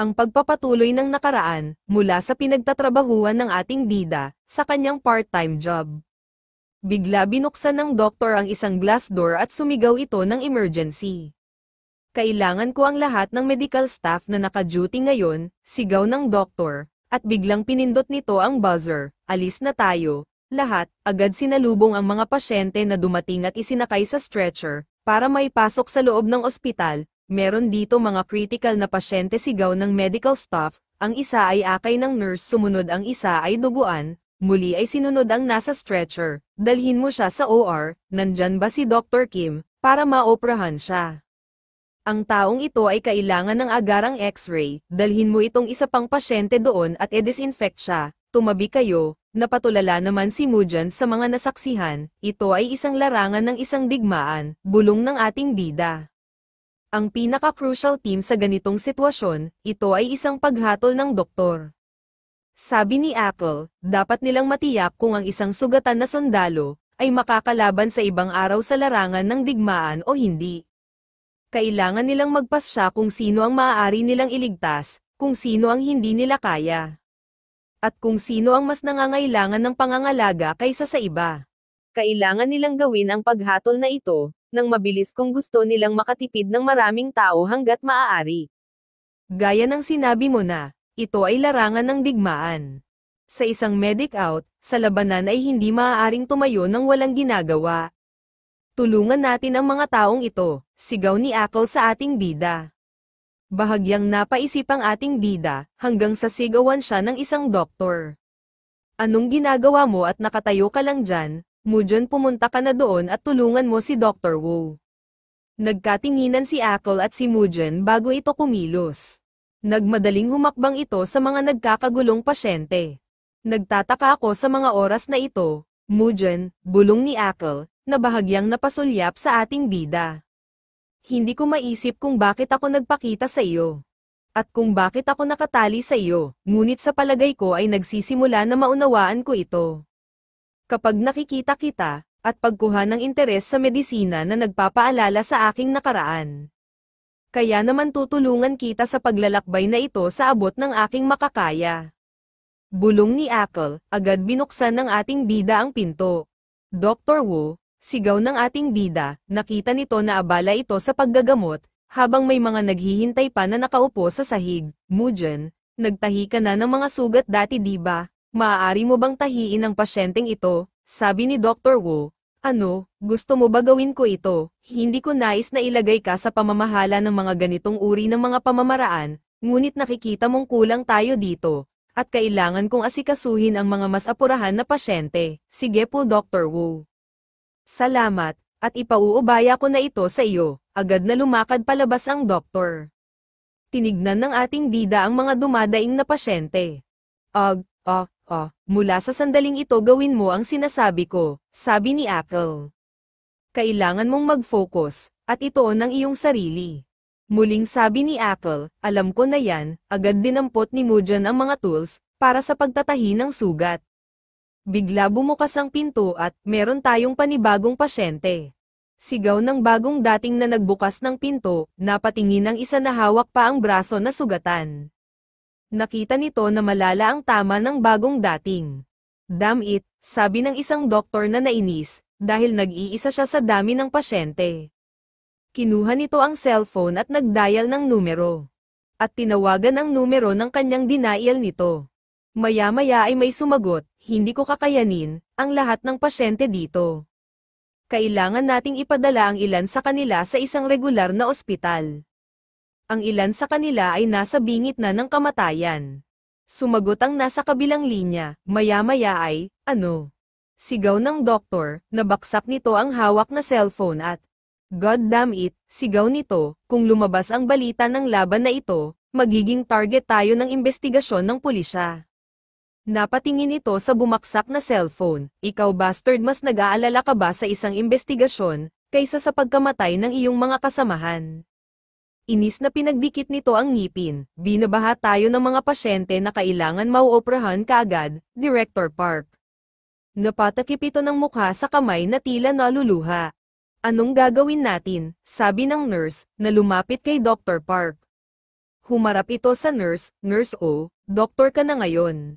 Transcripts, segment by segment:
Ang pagpapatuloy ng nakaraan, mula sa pinagtatrabahuan ng ating bida, sa kanyang part-time job. Bigla binuksan ng doktor ang isang glass door at sumigaw ito ng emergency. Kailangan ko ang lahat ng medical staff na naka-duty ngayon, sigaw ng doktor, at biglang pinindot nito ang buzzer, alis na tayo. Lahat, agad sinalubong ang mga pasyente na dumating at isinakay sa stretcher, para maipasok sa loob ng ospital. Meron dito mga critical na pasyente, sigaw ng medical staff, ang isa ay akay ng nurse, sumunod ang isa ay duguan, muli ay sinunod ang nasa stretcher. Dalhin mo siya sa OR, nandyan ba si Dr. Kim, para maoprahan siya? Ang taong ito ay kailangan ng agarang x-ray, dalhin mo itong isa pang pasyente doon at e-disinfect siya. Tumabi kayo. Napatulala naman si Mujan sa mga nasaksihan, ito ay isang larangan ng isang digmaan, bulong ng ating bida. Ang pinaka-crucial team sa ganitong sitwasyon, ito ay isang paghatol ng doktor. Sabi ni Apple, dapat nilang matiyak kung ang isang sugatan na sundalo, ay makakalaban sa ibang araw sa larangan ng digmaan o hindi. Kailangan nilang magpasya kung sino ang maaari nilang iligtas, kung sino ang hindi nila kaya. At kung sino ang mas nangangailangan ng pangangalaga kaysa sa iba. Kailangan nilang gawin ang paghatol na ito, nang mabilis kung gusto nilang makatipid ng maraming tao hanggat maaari. Gaya ng sinabi mo na, ito ay larangan ng digmaan. Sa isang medic out, sa labanan ay hindi maaaring tumayo ng walang ginagawa. Tulungan natin ang mga taong ito, sigaw ni Apple sa ating bida. Bahagyang napaisip ang ating bida, hanggang sa sigawan siya ng isang doktor. Anong ginagawa mo at nakatayo ka lang dyan? Mujan, pumunta ka na doon at tulungan mo si Dr. Wu. Nagkatinginan si Apple at si Mujan bago ito kumilos. Nagmadaling humakbang ito sa mga nagkakagulong pasyente. Nagtataka ako sa mga oras na ito, Mujan, bulong ni Apple, na bahagyang napasulyap sa ating bida. Hindi ko maisip kung bakit ako nagpakita sa iyo. At kung bakit ako nakatali sa iyo, ngunit sa palagay ko ay nagsisimula na maunawaan ko ito. Kapag nakikita kita, at pagkuha ng interes sa medisina na nagpapaalala sa aking nakaraan. Kaya naman tutulungan kita sa paglalakbay na ito sa abot ng aking makakaya. Bulong ni Apple, agad binuksan ng ating bida ang pinto. Dr. Wu, sigaw ng ating bida, nakita nito na abala ito sa paggagamot, habang may mga naghihintay pa na nakaupo sa sahig. Mujan, nagtahi ka na ng mga sugat dati, diba? Maaari mo bang tahiin ang pasyenteng ito? Sabi ni Dr. Wu. Ano, gusto mo ba gawin ko ito? Hindi ko nais na ilagay ka sa pamamahala ng mga ganitong uri ng mga pamamaraan, ngunit nakikita mong kulang tayo dito, at kailangan kong asikasuhin ang mga mas apurahan na pasyente. Sige po, Dr. Wu. Salamat, at ipauubaya ko na ito sa iyo. Agad na lumakad palabas ang doktor. Tinignan ng ating bida ang mga dumadaing na pasyente. Mula sa sandaling ito gawin mo ang sinasabi ko, sabi ni Apple. Kailangan mong mag-focus, at ituon ang iyong sarili. Muling sabi ni Apple, alam ko na yan, agad dinampot ni Mujan ang mga tools, para sa pagtatahi ng sugat. Bigla bumukas ang pinto at, meron tayong panibagong pasyente. Sigaw ng bagong dating na nagbukas ng pinto, napatingin ang isa na hawak pa ang braso na sugatan. Nakita nito na malala ang tama ng bagong dating. Damn it, sabi ng isang doktor na nainis, dahil nag-iisa siya sa dami ng pasyente. Kinuha nito ang cellphone at nag-dial ng numero. At tinawagan ang numero ng kanyang denial nito. Maya-maya ay may sumagot, hindi ko kakayanin, ang lahat ng pasyente dito. Kailangan nating ipadala ang ilan sa kanila sa isang regular na ospital. Ang ilan sa kanila ay nasa bingit na ng kamatayan. Sumagot ang nasa kabilang linya, maya-maya ay, ano? Sigaw ng doktor, nabaksak nito ang hawak na cellphone at, God damn it, sigaw nito, kung lumabas ang balita ng laban na ito, magiging target tayo ng investigasyon ng pulisya. Napatingin ito sa bumaksak na cellphone, ikaw bastard, mas nag-aalala ka ba sa isang investigasyon, kaysa sa pagkamatay ng iyong mga kasamahan? Inis na pinagdikit nito ang ngipin, binabaha tayo ng mga pasyente na kailangan mauoprahan kaagad, Director Park. Napatakip ito ng mukha sa kamay na tila naluluha. Anong gagawin natin? Sabi ng nurse, na lumapit kay Dr. Park. Humarap ito sa nurse, Nurse O, doktor ka na ngayon.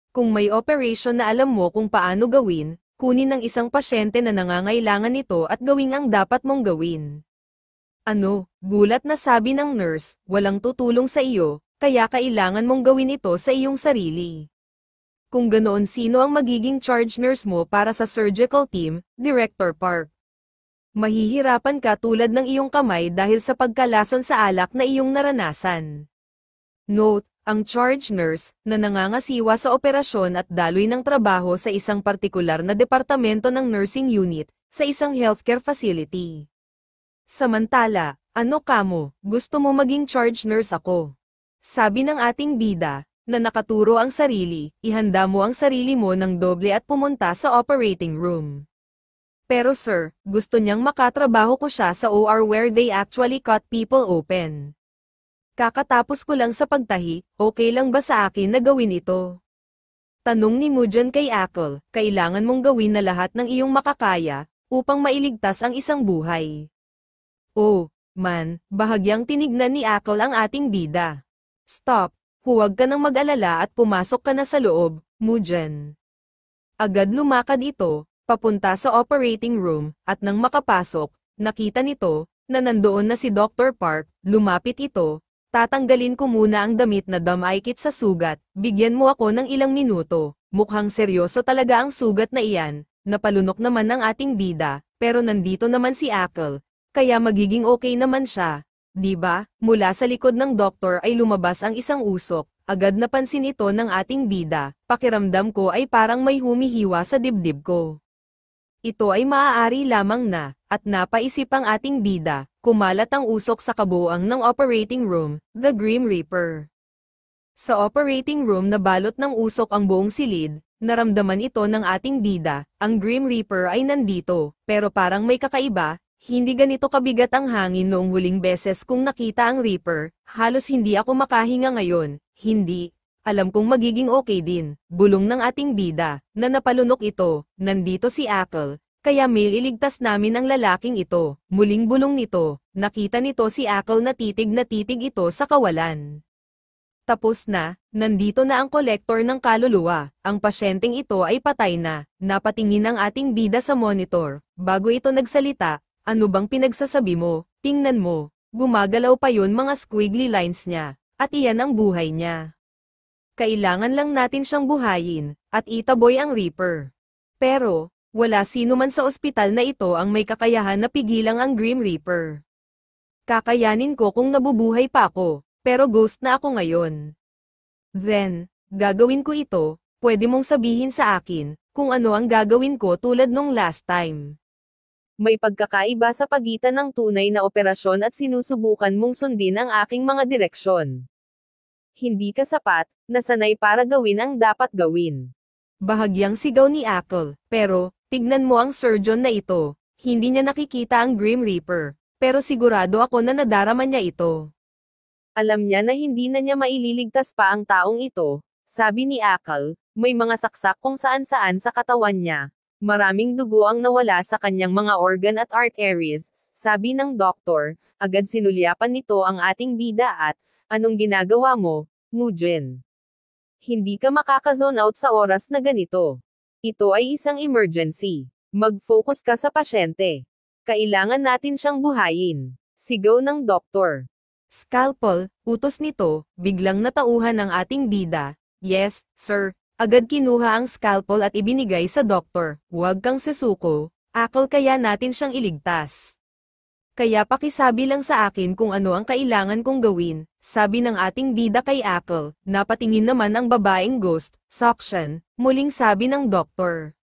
Kung may operation na alam mo kung paano gawin, kunin ng isang pasyente na nangangailangan nito at gawin ang dapat mong gawin. Ano, gulat na sabi ng nurse, walang tutulong sa iyo, kaya kailangan mong gawin ito sa iyong sarili. Kung ganoon sino ang magiging charge nurse mo para sa surgical team, Director Park? Mahihirapan ka tulad ng iyong kamay dahil sa pagkalason sa alak na iyong naranasan. Note, ang charge nurse, na nangangasiwa sa operasyon at daloy ng trabaho sa isang partikular na departamento ng nursing unit, sa isang healthcare facility. Samantala, ano kamo, gusto mo maging charge nurse ako? Sabi ng ating bida, na nakaturo ang sarili, ihanda mo ang sarili mo ng doble at pumunta sa operating room. Pero sir, gusto niyang makatrabaho ko siya sa OR where they actually cut people open. Kakatapos ko lang sa pagtahi, okay lang ba sa akin na gawin ito? Tanong ni Mujan kay Akal, kailangan mong gawin na lahat ng iyong makakaya, upang mailigtas ang isang buhay. Oh, man, bahagyang tinignan ni Akal ang ating bida. Stop, huwag ka nang mag-alala at pumasok ka na sa loob, Mujan. Agad lumakad ito, papunta sa operating room, at nang makapasok, nakita nito, na nandoon na si Dr. Park, lumapit ito, tatanggalin ko muna ang damit na damaykit sa sugat, bigyan mo ako ng ilang minuto, mukhang seryoso talaga ang sugat na iyan, napalunok naman ng ating bida, pero nandito naman si Akal, kaya magiging okay naman siya, di ba? Mula sa likod ng doktor ay lumabas ang isang usok, agad napansin ito ng ating bida, pakiramdam ko ay parang may humihiwa sa dibdib ko. Ito ay maaari lamang na, at napaisip ang ating bida, kumalat ang usok sa kabuuan ng operating room, the Grim Reaper. Sa operating room na balot ng usok ang buong silid, naramdaman ito ng ating bida, ang Grim Reaper ay nandito, pero parang may kakaiba, hindi ganito kabigat ang hangin noong huling beses kung nakita ang Reaper, halos hindi ako makahinga ngayon, hindi. Alam kong magiging okay din, bulong ng ating bida, na napalunok ito, nandito si Akal, kaya may iligtas namin ang lalaking ito, muling bulong nito, nakita nito si Akal na titig ito sa kawalan. Tapos na, nandito na ang kolektor ng kaluluwa, ang pasyenteng ito ay patay na, napatingin ang ating bida sa monitor, bago ito nagsalita, ano bang pinagsasabi mo, tingnan mo, gumagalaw pa yun mga squiggly lines niya, at iyan ang buhay niya. Kailangan lang natin siyang buhayin, at itaboy ang Reaper. Pero, wala sino man sa ospital na ito ang may kakayahan na pigilang ang Grim Reaper. Kakayanin ko kung nabubuhay pa ako, pero ghost na ako ngayon. Then, gagawin ko ito, pwede mong sabihin sa akin, kung ano ang gagawin ko tulad nung last time. May pagkakaiba sa pagitan ng tunay na operasyon at sinusubukan mong sundin ang aking mga direksyon. Hindi ka sapat, nasanay para gawin ang dapat gawin. Bahagyang sigaw ni Akal, pero, tignan mo ang surgeon na ito, hindi niya nakikita ang Grim Reaper, pero sigurado ako na nadarama niya ito. Alam niya na hindi na niya maililigtas pa ang taong ito, sabi ni Akal, may mga saksak kung saan-saan sa katawan niya. Maraming dugo ang nawala sa kanyang mga organ at arteries, sabi ng doktor, agad sinulyapan nito ang ating bida at, anong ginagawa mo, Mujan? Hindi ka makaka-zone out sa oras na ganito. Ito ay isang emergency. Mag-focus ka sa pasyente. Kailangan natin siyang buhayin. Sigaw ng doktor. Scalpel, utos nito, biglang natauhan ng ating bida. Yes, sir. Agad kinuha ang scalpel at ibinigay sa doktor. Huwag kang susuko, Akal, kaya natin siyang iligtas. Kaya pakisabi lang sa akin kung ano ang kailangan kong gawin, sabi ng ating bida kay Akal, napatingin naman ang babaeng ghost, suction, muling sabi ng doktor.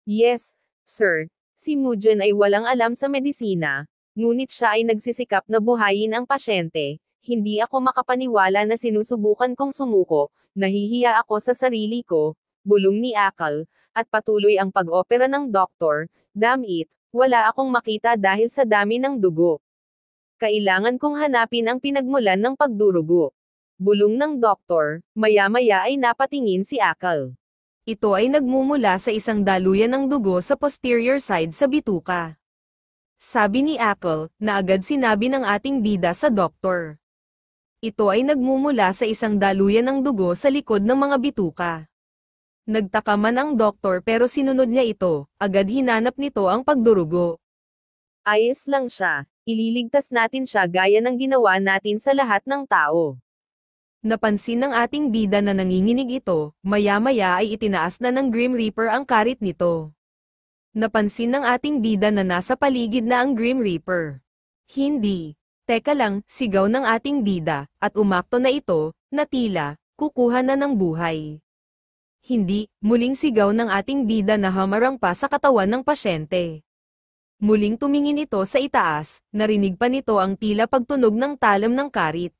Yes, sir, si Mujan ay walang alam sa medisina, ngunit siya ay nagsisikap na buhayin ang pasyente, hindi ako makapaniwala na sinusubukan kong sumuko, nahihiya ako sa sarili ko, bulong ni Akal, at patuloy ang pag-opera ng doktor, damn it. Wala akong makita dahil sa dami ng dugo. Kailangan kong hanapin ang pinagmulan ng pagdurugo. Bulong ng doktor, maya-maya ay napatingin si Akal. Ito ay nagmumula sa isang daluyan ng dugo sa posterior side sa bituka. Sabi ni Akal, na agad sinabi ng ating bida sa doktor. Ito ay nagmumula sa isang daluyan ng dugo sa likod ng mga bituka. Nagtaka man ang doktor pero sinunod niya ito, agad hinanap nito ang pagdurugo. Ayos lang siya, ililigtas natin siya gaya ng ginawa natin sa lahat ng tao. Napansin ng ating bida na nanginginig ito, maya-maya ay itinaas na ng Grim Reaper ang karit nito. Napansin ng ating bida na nasa paligid na ang Grim Reaper. Hindi. Teka lang, sigaw ng ating bida, at umakto na ito, na tila, kukuha na ng buhay. Hindi, muling sigaw ng ating bida na hamarang pa sa katawan ng pasyente. Muling tumingin ito sa itaas, narinig pa nito ang tila pagtunog ng talam ng karit.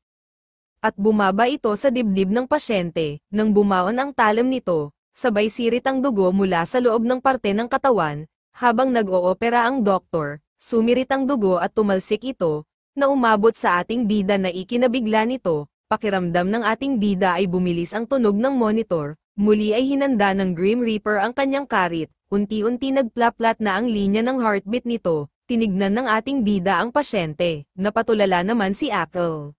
At bumaba ito sa dibdib ng pasyente, nang bumaon ang talam nito, sabay sirit ang dugo mula sa loob ng parte ng katawan, habang nag-oopera ang doktor, sumirit ang dugo at tumalsik ito, na umabot sa ating bida na ikinabigla nito, pakiramdam ng ating bida ay bumilis ang tunog ng monitor, muli ay hinanda ng Grim Reaper ang kanyang karit. Unti-unti nagplaplat na ang linya ng heartbeat nito, tinignan ng ating bida ang pasyente, napatulala naman si Ackle.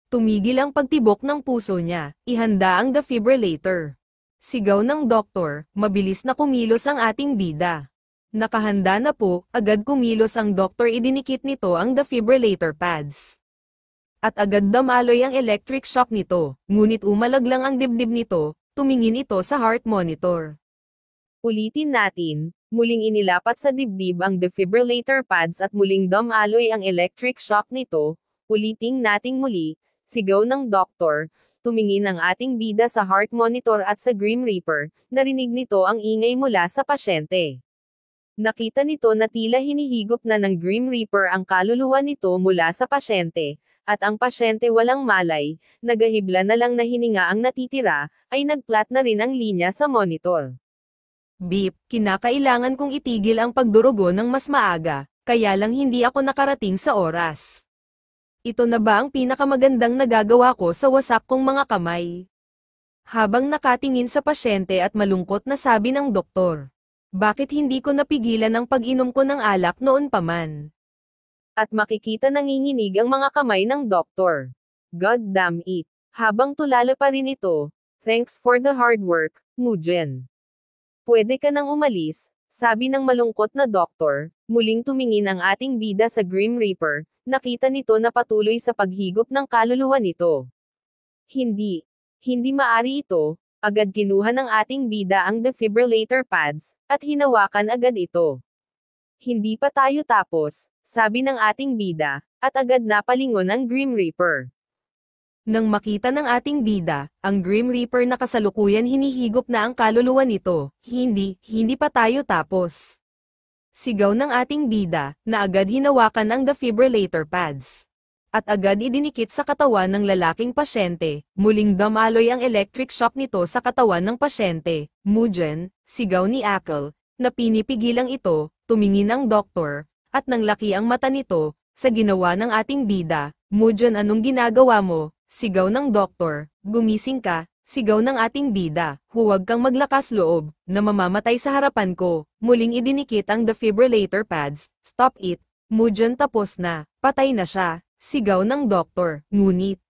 Tumigil ang pagtibok ng puso niya, ihanda ang defibrillator. Sigaw ng doktor, mabilis na kumilos ang ating bida. Nakahanda na po, agad kumilos ang doktor, idinikit nito ang defibrillator pads. At agad damaloy ang electric shock nito, ngunit umalag lang ang dibdib nito, tumingin ito sa heart monitor. Ulitin natin, muling inilapat sa dibdib ang defibrillator pads at muling dumaloy ang electric shock nito, ulitin nating muli, sigaw ng doktor, tumingin ang ating bida sa heart monitor at sa Grim Reaper, narinig nito ang ingay mula sa pasyente. Nakita nito na tila hinihigop na ng Grim Reaper ang kaluluwa nito mula sa pasyente, at ang pasyente walang malay, nagahibla na lang na hininga ang natitira, ay nagplat na rin ang linya sa monitor. Beep, kinakailangan kong itigil ang pagdurugo ng mas maaga, kaya lang hindi ako nakarating sa oras. Ito na ba ang pinakamagandang nagagawa ko sa wasak kong mga kamay? Habang nakatingin sa pasyente at malungkot na sabi ng doktor. Bakit hindi ko napigilan ang pag-inom ko ng alak noon pa man? At makikita nanginginig ang mga kamay ng doktor. God damn it. Habang tulala pa rin ito, thanks for the hard work, Mugen. Pwede ka nang umalis, sabi ng malungkot na doktor, muling tumingin ang ating bida sa Grim Reaper, nakita nito na patuloy sa paghigop ng kaluluwa nito. Hindi maari ito, agad kinuha ng ating bida ang defibrillator pads, at hinawakan agad ito. Hindi pa tayo tapos, sabi ng ating bida, at agad napalingon ang Grim Reaper. Nang makita ng ating bida, ang Grim Reaper na kasalukuyan hinihigop na ang kaluluwa nito, hindi pa tayo tapos. Sigaw ng ating bida, na agad hinawakan ang defibrillator pads. At agad idinikit sa katawan ng lalaking pasyente, muling damaloy ang electric shock nito sa katawan ng pasyente, Mugen, sigaw ni Ackle, na pinipigilang ito, tumingin ang doktor, at nang laki ang mata nito, sa ginawa ng ating bida, Mugen anong ginagawa mo? Sigaw ng doktor, gumising ka, sigaw ng ating bida, huwag kang maglakas loob, na mamamatay sa harapan ko, muling idinikit ang defibrillator pads, stop it, Mugen tapos na, patay na siya, sigaw ng doktor, ngunit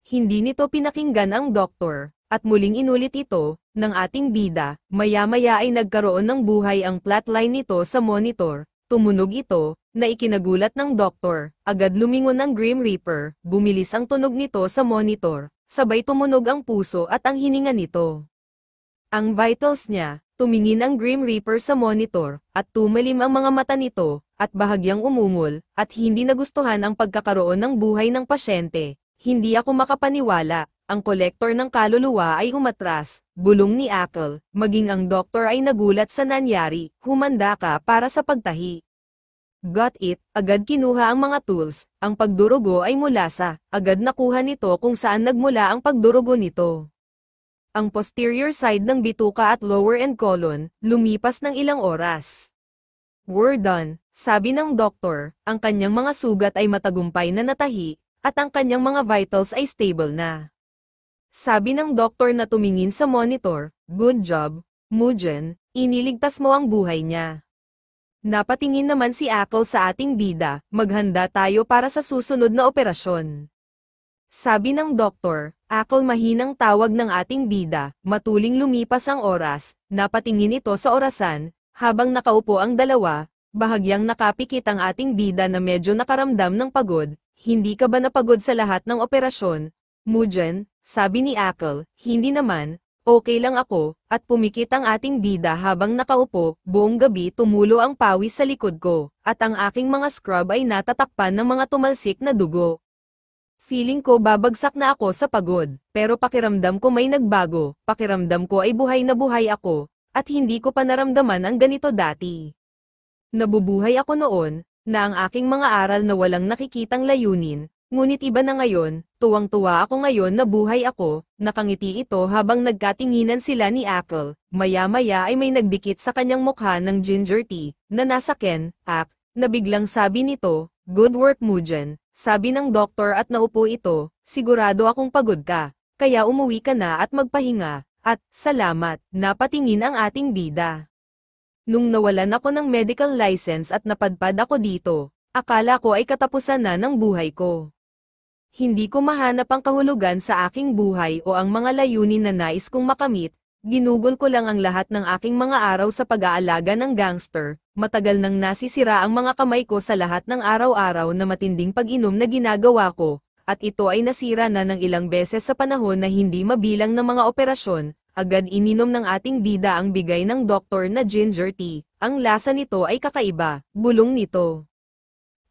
hindi nito pinakinggan ang doktor, at muling inulit ito, ng ating bida, maya-maya ay nagkaroon ng buhay ang flatline nito sa monitor, tumunog ito, na ikinagulat ng doktor, agad lumingon ang Grim Reaper, bumilis ang tunog nito sa monitor, sabay tumunog ang puso at ang hininga nito. Ang vitals niya, tumingin ang Grim Reaper sa monitor, at tumalim ang mga mata nito, at bahagyang umungol, at hindi nagustuhan ang pagkakaroon ng buhay ng pasyente. Hindi ako makapaniwala, ang kolektor ng kaluluwa ay umatras, bulong ni Ackle, maging ang doktor ay nagulat sa nangyari, humanda ka para sa pagtahi. Got it, agad kinuha ang mga tools, ang pagdurugo ay mula sa, agad nakuha nito kung saan nagmula ang pagdurugo nito. Ang posterior side ng bituka at lower end colon, lumipas ng ilang oras. We're done, sabi ng doktor, ang kanyang mga sugat ay matagumpay na natahi, at ang kanyang mga vitals ay stable na. Sabi ng doktor na tumingin sa monitor, good job, Mugen, iniligtas mo ang buhay niya. Napatingin naman si Ackle sa ating bida, maghanda tayo para sa susunod na operasyon. Sabi ng doktor. Akal mahinang tawag ng ating bida. Matuling lumipas ang oras, napatingin ito sa orasan, habang nakaupo ang dalawa, bahagyang nakapikit ang ating bida na medyo nakaramdam ng pagod. Hindi ka ba napagod sa lahat ng operasyon? Mujen, sabi ni Akal. Hindi naman, okay lang ako, at pumikit ang ating bida habang nakaupo. Buong gabi tumulo ang pawis sa likod ko, at ang aking mga scrub ay natatakpan ng mga tumalsik na dugo. Feeling ko babagsak na ako sa pagod, pero pakiramdam ko may nagbago, pakiramdam ko ay buhay na buhay ako, at hindi ko pa naramdaman ang ganito dati. Nabubuhay ako noon, na ang aking mga aral na walang nakikitang layunin, ngunit iba na ngayon, tuwang-tuwa ako ngayon na buhay ako, nakangiti ito habang nagkatinginan sila ni Akal. Maya-maya ay may nagdikit sa kanyang mukha ng ginger tea, na nasa Ken, na biglang sabi nito, "Good work Mujen." Sabi ng doktor at naupo ito, "Sigurado akong pagod ka, kaya umuwi ka na at magpahinga, at, salamat." Napatingin ang ating bida. Nung nawalan ako ng medical license at napadpad ako dito, akala ko ay katapusan na ng buhay ko. Hindi ko mahanap ang kahulugan sa aking buhay o ang mga layunin na nais kong makamit, ginugol ko lang ang lahat ng aking mga araw sa pag-aalaga ng gangster. Matagal nang nasisira ang mga kamay ko sa lahat ng araw-araw na matinding pag-inom na ginagawa ko, at ito ay nasira na ng ilang beses sa panahon na hindi mabilang ng mga operasyon. Agad ininom ng ating bida ang bigay ng doktor na ginger tea. Ang lasa nito ay kakaiba, bulong nito.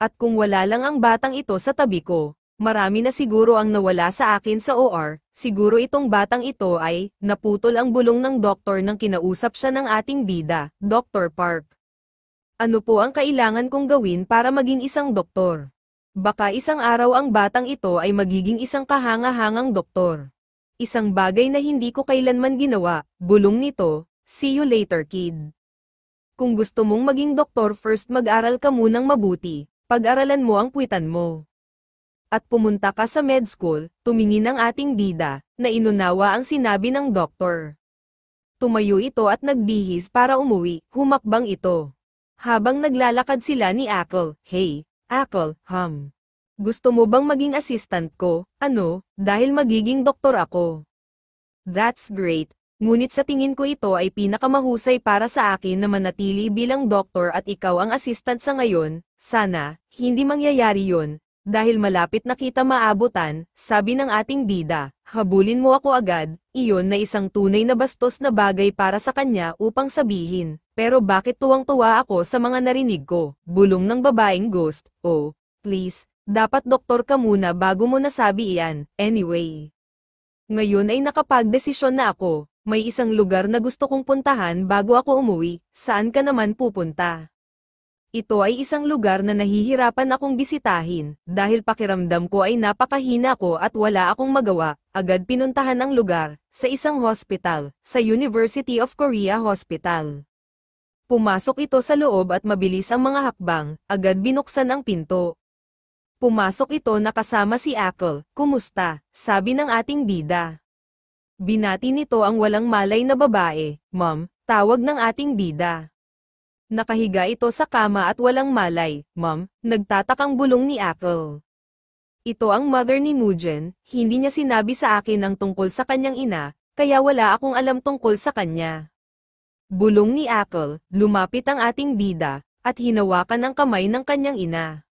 At kung wala lang ang batang ito sa tabi ko, marami na siguro ang nawala sa akin sa OR, siguro itong batang ito ay, naputol ang bulong ng doktor nang kinausap siya ng ating bida, Dr. Park. Ano po ang kailangan kong gawin para maging isang doktor? Baka isang araw ang batang ito ay magiging isang kahanga-hangang doktor. Isang bagay na hindi ko kailanman ginawa, bulong nito, "See you later kid." Kung gusto mong maging doktor first mag-aral ka munang mabuti, pag-aralan mo ang puwitan mo. At pumunta ka sa med school, tumingin ang ating bida, na inunawa ang sinabi ng doktor. Tumayo ito at nagbihis para umuwi, humakbang ito. Habang naglalakad sila ni Akal, "Hey, Akal, gusto mo bang maging assistant ko? Ano, dahil magiging doktor ako." That's great, ngunit sa tingin ko ito ay pinakamahusay para sa akin na manatili bilang doktor at ikaw ang assistant sa ngayon. Sana, hindi mangyayari yon, dahil malapit na kita maabutan, sabi ng ating bida. Habulin mo ako agad, iyon na isang tunay na bastos na bagay para sa kanya upang sabihin. Pero bakit tuwang-tuwa ako sa mga narinig ko? Bulong ng babaeng ghost. "Oh, please, dapat doktor ka muna bago mo nasabi iyan. Anyway, ngayon ay nakapagdesisyon na ako. May isang lugar na gusto kong puntahan bago ako umuwi. Saan ka naman pupunta?" Ito ay isang lugar na nahihirapan akong bisitahin, dahil pakiramdam ko ay napakahina ko at wala akong magawa. Agad pinuntahan ang lugar, sa isang hospital, sa University of Korea Hospital. Pumasok ito sa loob at mabilis ang mga hakbang, agad binuksan ang pinto. Pumasok ito na kasama si Akal. "Kumusta?" sabi ng ating bida. Binati nito ang walang malay na babae. "Ma'am," tawag ng ating bida. Nakahiga ito sa kama at walang malay. "Ma'am," nagtatakang bulong ni Akal. Ito ang mother ni Mujen, hindi niya sinabi sa akin ang tungkol sa kanyang ina, kaya wala akong alam tungkol sa kanya. Bulong ni Akal, lumapit ang ating bida, at hinawakan ang kamay ng kanyang ina.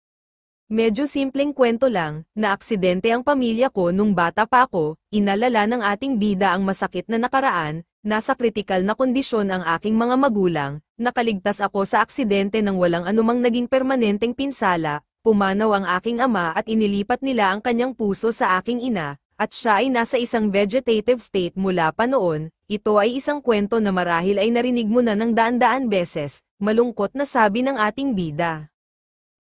Medyo simpleng kwento lang, na aksidente ang pamilya ko nung bata pa ako, inalala ng ating bida ang masakit na nakaraan, nasa kritikal na kondisyon ang aking mga magulang, nakaligtas ako sa aksidente nang walang anumang naging permanenteng pinsala, pumanaw ang aking ama at inilipat nila ang kanyang puso sa aking ina, at siya ay nasa isang vegetative state mula pa noon. Ito ay isang kwento na marahil ay narinig mo na ng daan-daan beses, malungkot na sabi ng ating bida.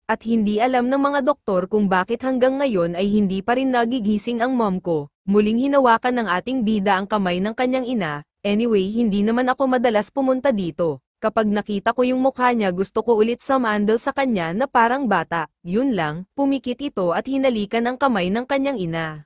At hindi alam ng mga doktor kung bakit hanggang ngayon ay hindi pa rin nagigising ang mom ko. Muling hinawakan ng ating bida ang kamay ng kanyang ina. Anyway, hindi naman ako madalas pumunta dito. Kapag nakita ko yung mukha niya gusto ko ulit sumandal sa kanya na parang bata. Yun lang, pumikit ito at hinalikan ang kamay ng kanyang ina.